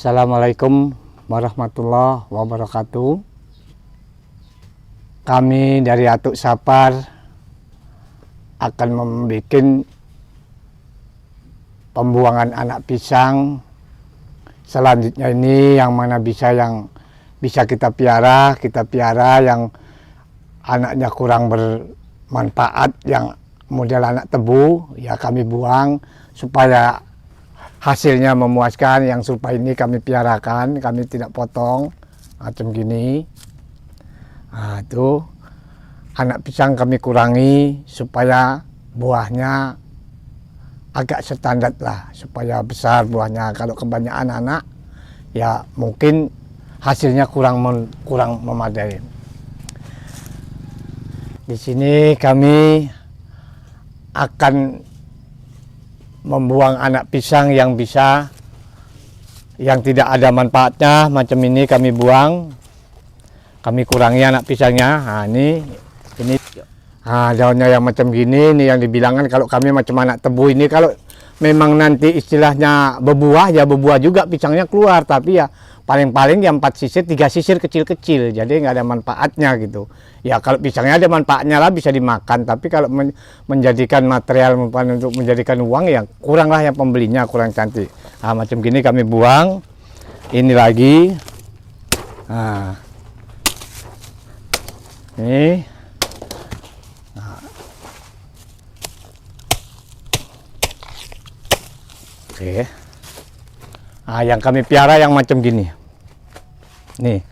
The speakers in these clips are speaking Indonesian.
Assalamualaikum warahmatullahi wabarakatuh. Kami dari Atuk Sapar akan membuat pembuangan anak pisang selanjutnya ini, yang mana bisa kita piara, yang anaknya kurang bermanfaat, yang model anak tebu ya kami buang supaya hasilnya memuaskan. Yang supaya ini kami piarakan, kami tidak potong macam gini. Nah, itu anak pisang kami kurangi supaya buahnya agak standar lah, supaya besar buahnya. Kalau kebanyakan anak ya mungkin hasilnya kurang memadai. Di sini kami akan membuang anak pisang yang tidak ada manfaatnya, macam ini kami buang, kami kurangi anak pisangnya. Nah, ini daunnya yang macam gini, ini yang dibilangkan kalau kami macam anak tebu. Ini kalau memang nanti istilahnya berbuah, ya berbuah juga pisangnya keluar, tapi ya paling-paling ya 4 sisir, 3 sisir kecil-kecil, jadi nggak ada manfaatnya gitu. Ya kalau pisangnya ada manfaatnya lah, bisa dimakan, tapi kalau menjadikan material untuk menjadikan uang, ya kurang lah yang pembelinya, kurang cantik. Nah, macam gini kami buang. Ini lagi. Nah, ini. Nah. Oke. Nah, yang kami piara yang macam gini. Nih.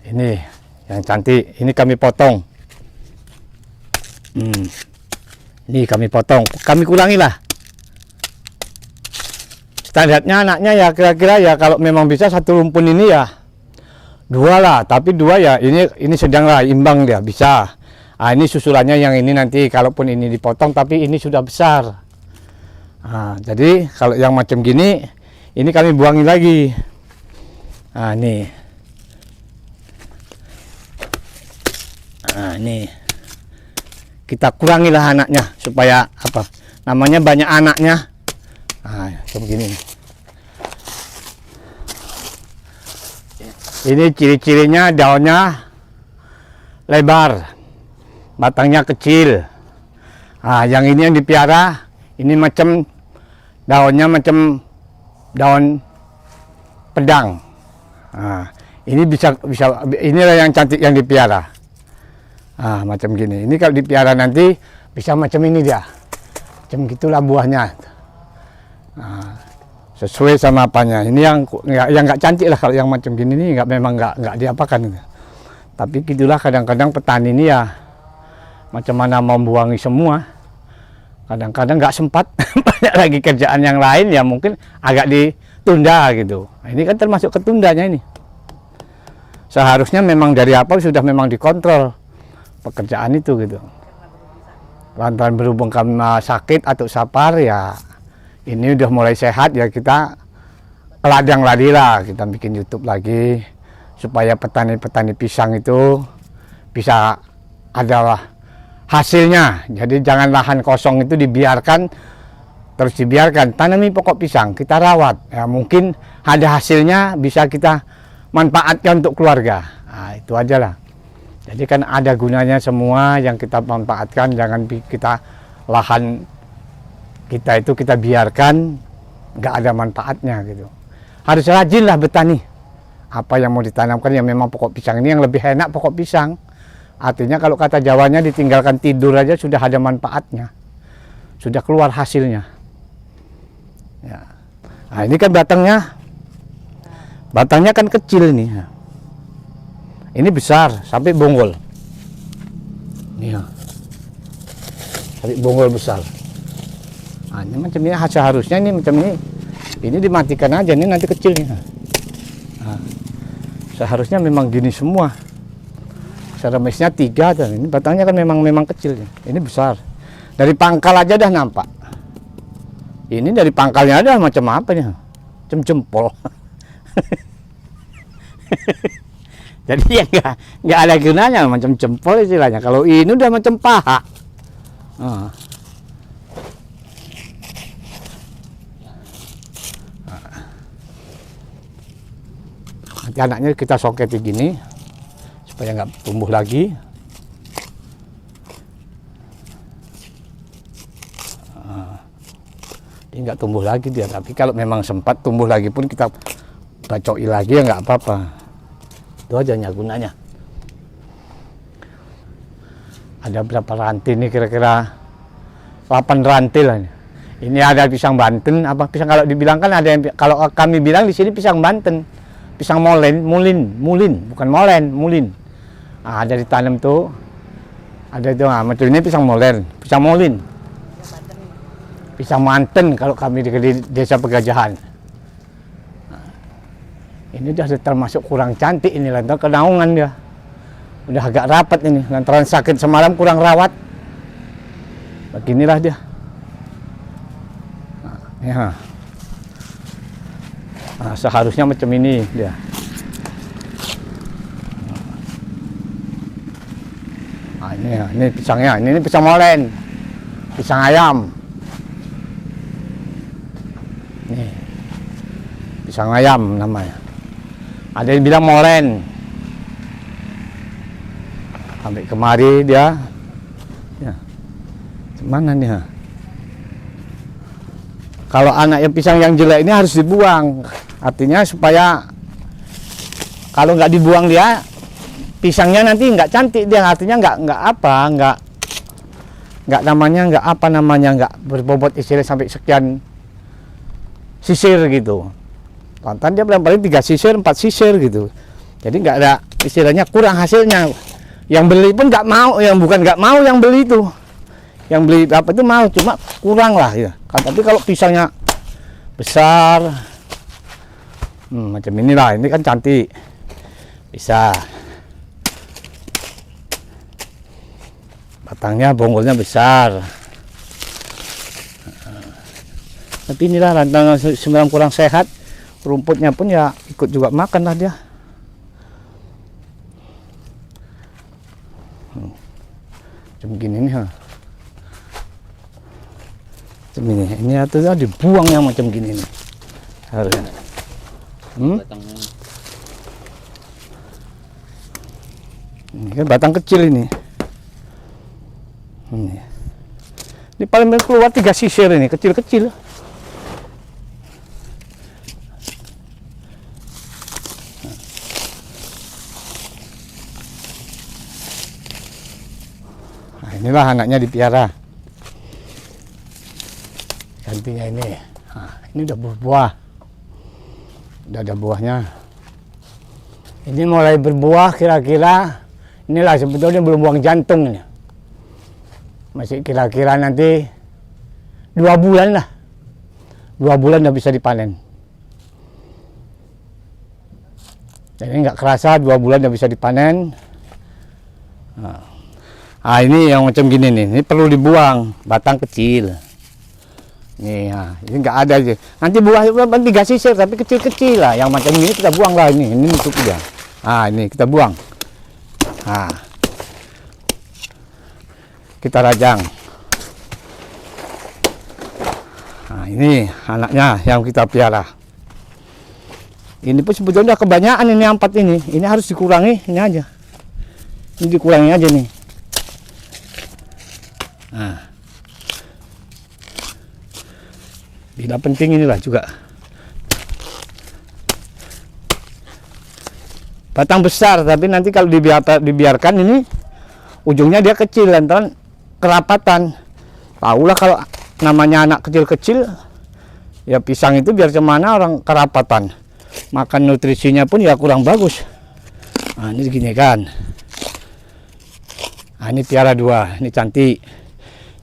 Ini yang cantik, ini kami potong. Ini kami potong, kami kurangi lah. Standarnya anaknya ya kira-kira ya kalau memang bisa satu rumpun ini ya 2 lah, tapi 2 ya ini sedang lah, imbang dia bisa. Nah, ini susulannya yang ini nanti kalaupun ini dipotong tapi ini sudah besar. Nah, jadi kalau yang macam gini ini kami buangi lagi. Nah, ini kita kurangilah anaknya supaya apa namanya, banyak anaknya. Nah, macam gini. Ini ciri-cirinya, daunnya lebar, batangnya kecil. Nah, yang ini yang dipiara, ini macam daunnya macam daun pedang. Nah, ini bisa inilah yang cantik yang dipiara. Nah, macam gini. Ini kalau dipiara nanti bisa macam ini dia. Macam gitulah buahnya. Nah, sesuai sama apanya. Ini yang nggak cantik lah kalau yang macam gini nih, memang nggak diapakan. Tapi gitulah, kadang-kadang petani ini ya macam mana membuangi semua. Kadang-kadang nggak sempat, banyak lagi kerjaan yang lain, ya mungkin agak ditunda gitu. Nah, ini kan termasuk ketundanya ini. Seharusnya memang dari awal sudah memang dikontrol pekerjaan itu gitu. Lantaran berhubung karena sakit Atuk Sapar, ya ini udah mulai sehat, ya kita ladang lagi lah, kita bikin YouTube lagi supaya petani-petani pisang itu bisa ada hasilnya. Jadi jangan lahan kosong itu dibiarkan, tanami pokok pisang, kita rawat, ya mungkin ada hasilnya, bisa kita manfaatkan untuk keluarga. Nah, itu aja lah. Jadi kan ada gunanya semua yang kita manfaatkan, jangan kita lahan kita itu kita biarkan nggak ada manfaatnya gitu. Harus rajin lah bertani. Apa yang mau ditanamkan, yang memang pokok pisang ini yang lebih enak pokok pisang. Artinya kalau kata Jawanya, ditinggalkan tidur aja sudah ada manfaatnya, sudah keluar hasilnya. Ya. Nah, ini kan batangnya kan kecil nih. Ini besar sampai bonggol. Nih, sampai bonggol besar. Nah, ini macam ini seharusnya ini macam ini. Ini dimatikan aja, ini nanti kecil nih. Nah, seharusnya memang gini semua. Seremesnya 3 dan ini batangnya kan memang kecil. Ini besar. Dari pangkal aja dah nampak. Ini dari pangkalnya ada macam apa nih? Macam jempol. Jadi ya nggak ada gunanya, macam jempol istilahnya. Kalau ini udah macam paha. Nanti anaknya kita soketi gini supaya nggak tumbuh lagi. Dia nggak tumbuh lagi dia, tapi kalau memang sempat tumbuh lagi pun kita bacoi lagi ya nggak apa-apa. Itu aja gunanya. Ada berapa rantai nih kira-kira? 8 rantai lah. Ini ada pisang Banten, apa pisang kalau dibilang kan ada yang kalau kami bilang di sini pisang Banten, pisang mulin, bukan molen, mulin. Nah, ada ditanam tuh, ada itu, macam ini pisang molen, pisang molin, pisang Manten kalau kami di desa Pegajahan. Nah, ini udah termasuk kurang cantik ini lantaran kenaungan dia, udah agak rapat ini, lantaran sakit semalam kurang rawat. Beginilah dia. Ya. Nah, seharusnya macam ini dia. Nah, ini pisangnya, ini pisang molen, pisang ayam. Nih, pisang ayam namanya. Ada yang bilang molen. Sampai kemari dia. Ya. Mana nih? Kalau anak yang pisang yang jelek ini harus dibuang, artinya supaya kalau nggak dibuang dia pisangnya nanti nggak cantik dia, artinya nggak berbobot istilah sampai sekian sisir gitu. Tonton dia paling 3 sisir 4 sisir gitu, jadi nggak ada istilahnya kurang hasilnya. Yang beli pun nggak mau, yang bukan nggak mau yang beli itu. Yang beli apa itu mau, cuma kurang lah ya. Tapi kalau pisangnya besar, macam inilah, ini kan cantik, bisa. Batangnya, bonggolnya besar. Tapi inilah rantangan sembilan kurang sehat, rumputnya pun ya ikut juga makan lah dia. Macam gini nih, ini atau dibuang yang macam gini nih harusnya. Ini kan batang kecil ini. Ini paling keluar 3 sisir ini, kecil-kecil. Nah, inilah anaknya dipiara. Gantinya ini. Nah, ini udah berbuah. Udah ada buahnya. Ini mulai berbuah kira-kira, inilah sebetulnya belum buang jantung ini. Masih kira-kira nanti 2 bulan lah. 2 bulan udah bisa dipanen. Jadi nggak kerasa 2 bulan udah bisa dipanen. Nah, ini yang macam gini nih, ini perlu dibuang, batang kecil. Nih, ini nggak ada aja. Nanti buahnya 3 sisir, tapi kecil-kecil lah. Yang macam ini kita buang lah ini untuk dia. Nah, ini kita buang. Nah, kita rajang. Nah, ini anaknya yang kita piara. Ini pun sebetulnya kebanyakan ini 4 ini. Ini harus dikurangi, ini aja. Ini dikurangi aja nih. Nah, tidak penting inilah juga. Batang besar, tapi nanti kalau dibiarkan ini ujungnya dia kecil lantaran kerapatan. Tahulah kalau namanya anak kecil-kecil, ya pisang itu biar cemana orang kerapatan. Makan nutrisinya pun ya kurang bagus. Nah, ini gini kan. Nah, ini piara 2, ini cantik.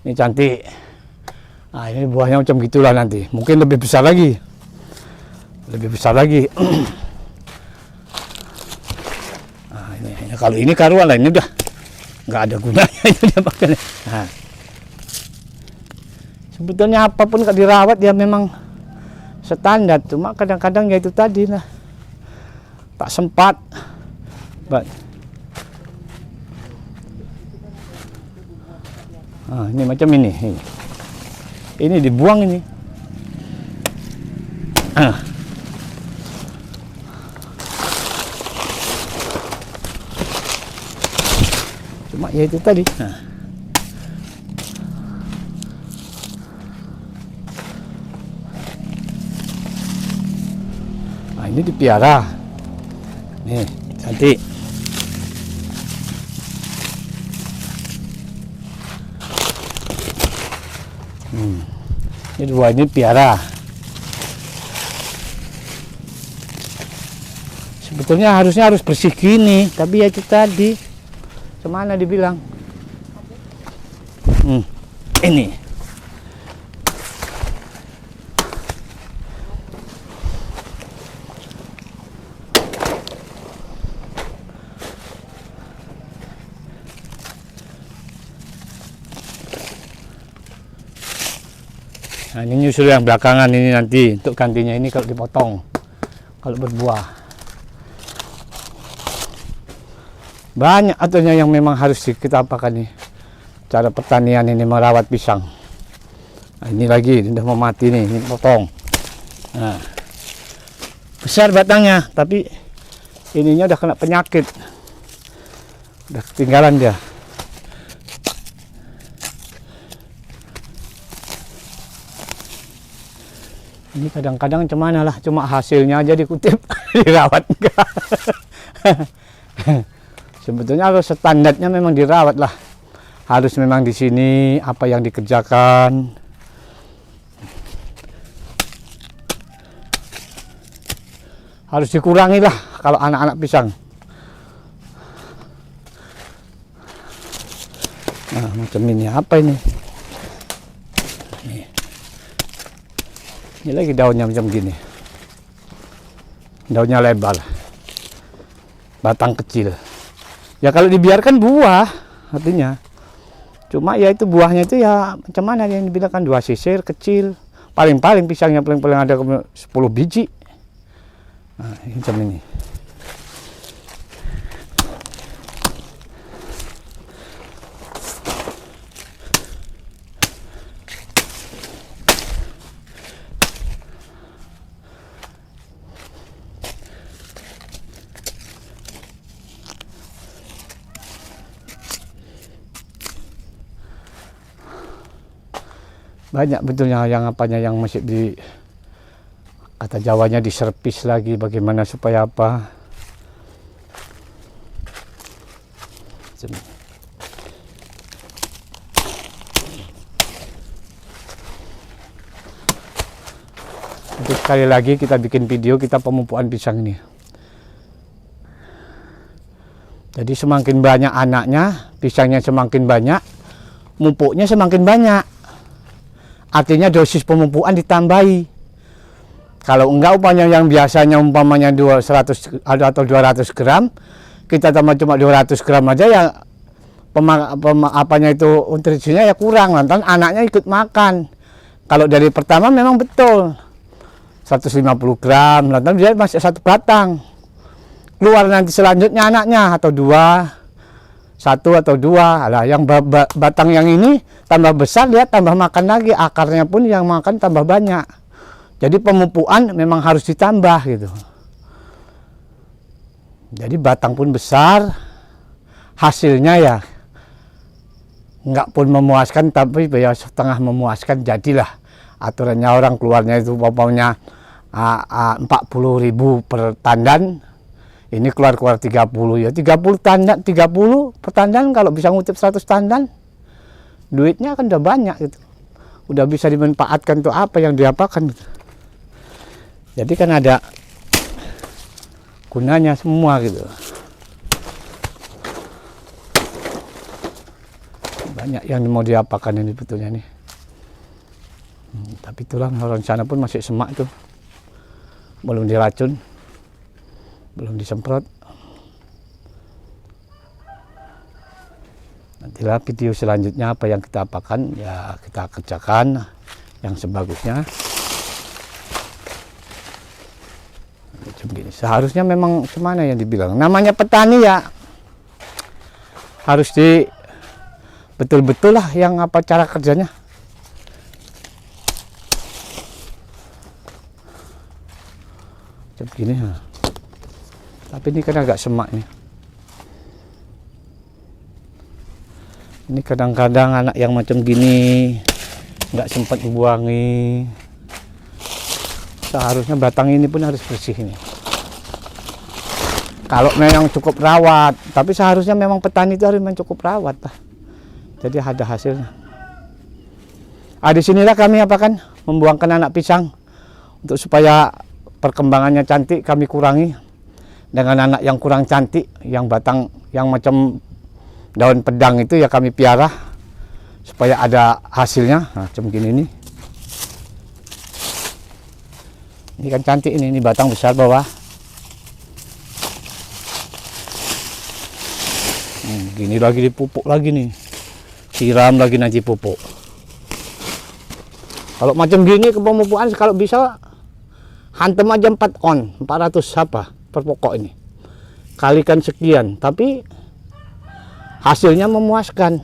Ini cantik. Nah, ini buahnya macam gitulah nanti. Mungkin lebih besar lagi. Lebih besar lagi. Nah, ini kalau ini karuan lah, ini udah nggak ada gunanya itu dia pakai. Nah, sebetulnya apapun kalau dirawat ya memang standar, cuma kadang-kadang ya itu tadi lah, tak sempat. Nah, ini macam ini. Ini dibuang ini. Cuma ya itu tadi. Nah, ini dipiara. Nih, cantik. Ini dua ini piara. Sebetulnya harus bersih gini, tapi ya itu tadi. Kemana dibilang? Ini. Nah, ini nyusul yang belakangan ini nanti untuk gantinya ini kalau dipotong, kalau berbuah. Banyak atunya yang memang harus kita apakan nih. Cara pertanian ini merawat pisang. Nah, ini lagi udah mau mati nih, ini potong. Nah, besar batangnya, tapi ininya udah kena penyakit, udah ketinggalan dia. Ini kadang-kadang cemana lah, cuma hasilnya aja dikutip, dirawat enggak. Sebetulnya harus standarnya memang dirawat lah. Harus memang di sini apa yang dikerjakan. Harus dikurangi lah kalau anak-anak pisang. Nah, macam ini apa ini? Ini lagi daunnya macam gini. Daunnya lebar. Batang kecil. Ya kalau dibiarkan buah artinya. Cuma ya itu buahnya itu ya macam mana yang dibilangkan 2 sisir kecil. Paling-paling pisangnya paling-paling ada 10 biji. Nah, ini macam ini. Banyak betulnya yang apanya yang masih di kata Jawanya diservis lagi, bagaimana supaya apa. Untuk sekali lagi kita bikin video kita pemupukan pisang ini. Jadi semakin banyak anaknya, pisangnya semakin banyak, mupuknya semakin banyak. Artinya dosis pemupukan ditambahi. Kalau enggak umpamanya yang biasanya umpamanya 200 atau 200 gram, kita tambah cuma 200 gram aja ya apanya itu nutrisinya ya kurang, lantaran anaknya ikut makan. Kalau dari pertama memang betul 150 gram, lantaran dia masih 1 batang. Keluar nanti selanjutnya anaknya atau 2, 1 atau 2. Lah yang batang yang ini tambah besar, dia tambah makan lagi, akarnya pun yang makan tambah banyak. Jadi pemupukan memang harus ditambah gitu. Jadi batang pun besar, hasilnya ya nggak pun memuaskan, tapi ya setengah memuaskan. Jadilah aturannya orang keluarnya itu pokoknya 40.000 per tandan. Ini keluar 30 ya, 30 tandan, 30 per tandan. Kalau bisa ngutip 100 tandan, duitnya kan udah banyak gitu. Udah bisa dimanfaatkan untuk apa yang diapakan gitu. Jadi kan ada gunanya semua gitu. Banyak yang mau diapakan ini betulnya nih. Tapi itulah orang sana pun masih semak tuh. Belum diracun. Belum disemprot. Nantilah video selanjutnya apa yang kita apakan ya kita kerjakan yang sebagusnya. Macam gini. Seharusnya memang semana yang dibilang. Namanya petani ya harus di betul-betul lah yang apa cara kerjanya. Macam gini ya. Tapi ini kan agak semak nih. Ini kadang-kadang anak yang macam gini nggak sempat dibuangi. Seharusnya batang ini pun harus bersih ini. Kalau memang cukup rawat, tapi seharusnya memang petani itu harus cukup rawat lah. Jadi ada hasilnya. Disinilah kami membuangkan anak pisang untuk supaya perkembangannya cantik. Kami kurangi dengan anak yang kurang cantik, yang batang yang macam daun pedang itu ya kami piara supaya ada hasilnya. Nah, macam gini nih. Ini kan cantik ini batang besar bawah. Gini lagi dipupuk lagi nih, siram lagi nanti pupuk. Kalau macam gini kepemupukan kalau bisa hantem aja 4 on, 400 per pokok ini. Kalikan sekian, tapi hasilnya memuaskan.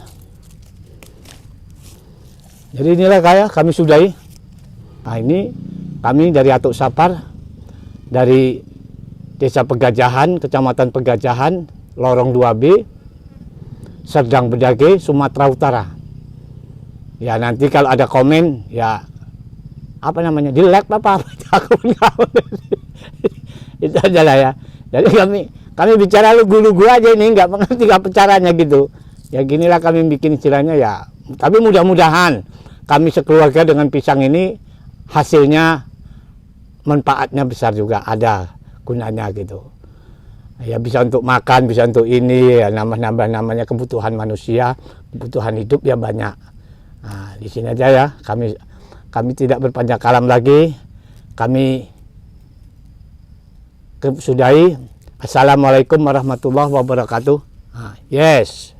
Jadi inilah kami sudahi. Nah ini kami dari Atuk Sapar, dari Desa Pegajahan, Kecamatan Pegajahan, Lorong 2B, Serdang Bedage, Sumatera Utara. Ya nanti kalau ada komen ya di like apa aku itu aja lah ya. Jadi kami bicara lugu-lugu aja ini, nggak mengerti apa caranya gitu. Ya ginilah kami bikin istilahnya ya. Tapi mudah-mudahan kami sekeluarga dengan pisang ini hasilnya manfaatnya besar juga, ada gunanya gitu. Ya bisa untuk makan, bisa untuk ini, ya, nambah-nambah namanya kebutuhan manusia, kebutuhan hidup ya banyak. Nah, di sini aja ya, kami tidak berpanjang kalam lagi, kami sudahi. Assalamualaikum warahmatullahi wabarakatuh. Yes.